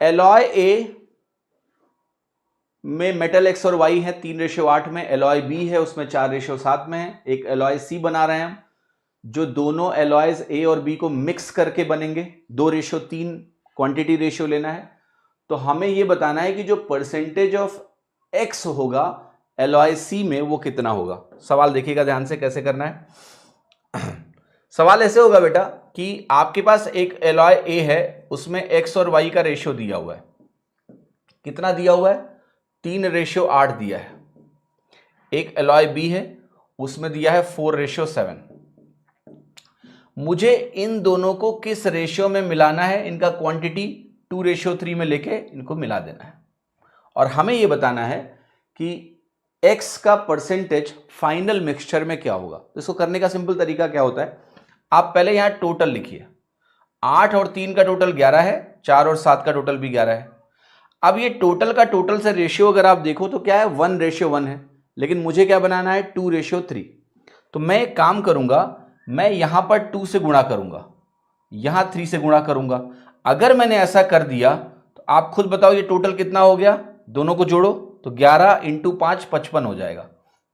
Alloy ए में metal x और Y है 3:8 में, एलॉय बी है उसमें 4:7 में है, एक एलॉय सी बना रहे हैं हम जो दोनों एलॉयज ए और बी को मिक्स करके बनेंगे, 2:3 क्वांटिटी रेशियो लेना है। तो हमें यह बताना है कि जो परसेंटेज ऑफ एक्स होगा एलॉय सी में वो कितना होगा। सवाल देखिएगा ध्यान से कैसे करना है। सवाल ऐसे होगा बेटा कि आपके पास एक एलॉय ए है, उसमें एक्स और वाई का रेशियो दिया हुआ है, कितना दिया हुआ है, 3:8 दिया है। एक एलॉय बी है, उसमें दिया है 4:7। मुझे इन दोनों को किस रेशियो में मिलाना है, इनका क्वांटिटी 2:3 में लेके इनको मिला देना है। और हमें यह बताना है कि x का परसेंटेज फाइनल मिक्सचर में क्या होगा। तो इसको करने का सिंपल तरीका क्या होता है, आप पहले यहां टोटल लिखिए। 8 और 3 का टोटल 11 है, 4 और 7 का टोटल भी 11 है। अब ये टोटल का टोटल से रेशियो अगर आप देखो तो क्या है, 1:1 है, लेकिन मुझे क्या बनाना है, 2:3। तो मैं एक काम करूंगा, मैं यहां पर 2 से गुणा करूंगा, यहां 3 से गुणा करूंगा। अगर मैंने ऐसा कर दिया तो आप खुद बताओ ये टोटल कितना हो गया, दोनों को जोड़ो तो 11 × 5 55 हो जाएगा,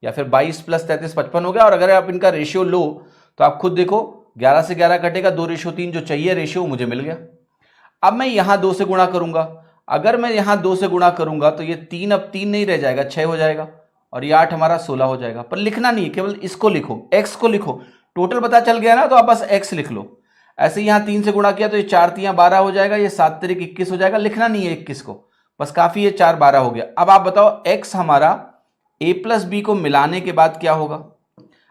या फिर 22 + 33 55 हो गया। और अगर आप इनका रेशियो लो तो आप खुद देखो 11 से 11 कटेगा, 2:3 जो चाहिए रेशियो मुझे मिल गया। अब मैं यहां 2 से गुणा करूंगा, अगर मैं यहां 2 से गुणा करूंगा तो ये 3 अब 3 नहीं रह जाएगा, 6 हो जाएगा, और ये 8 हमारा 16 हो जाएगा। पर लिखना नहीं है, केवल इसको लिखो, x को लिखो, टोटल पता चल गया ना तो आप बस x लिख लो। ऐसे यहां 3 से गुणा किया तो ये 4 × 3 = 12 हो जाएगा, ये 7 × 3 = 21 हो जाएगा, लिखना नहीं है 21 को, बस काफी है 4 12 हो गया। अब आप बताओ x हमारा a + b को मिलाने के बाद क्या होगा।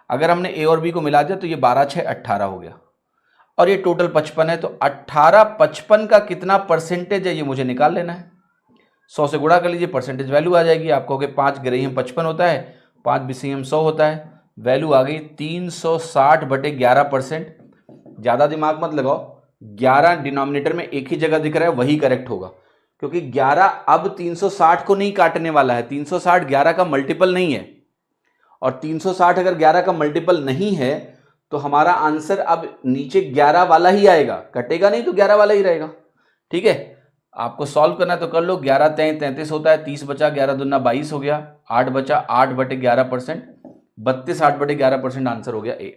अगर हमने a और b को मिला दिया तो ये 12 6 18 हो गया, और ये टोटल 55 है। तो 18 55 का कितना परसेंटेज है ये मुझे निकाल लेना है। 100 से गुणा कर लीजिए, परसेंटेज वैल्यू आ जाएगी। आप कहोगे 5 ग्रेहियम 55 होता है, 5 बीसीएम 100 होता है, वैल्यू आ गई 360/11%। ज्यादा दिमाग मत लगाओ, 11 डिनोमिनेटर में एक ही जगह दिख रहा है, वही करेक्ट होगा, क्योंकि 11 अब 360 को नहीं काटने वाला है। 360 11 का मल्टीपल नहीं है, और 360 अगर 11 का मल्टीपल नहीं है तो हमारा आंसर अब नीचे 11 वाला ही आएगा, कटेगा नहीं तो 11 वाला ही रहेगा। ठीक है, आपको सॉल्व करना है तो कर लो। 11 × 3 = 33 होता है, 30 बचा, 11 दूना 22 हो गया, 8 बचा, 8/11%, 32 8/11% आंसर हो गया ए।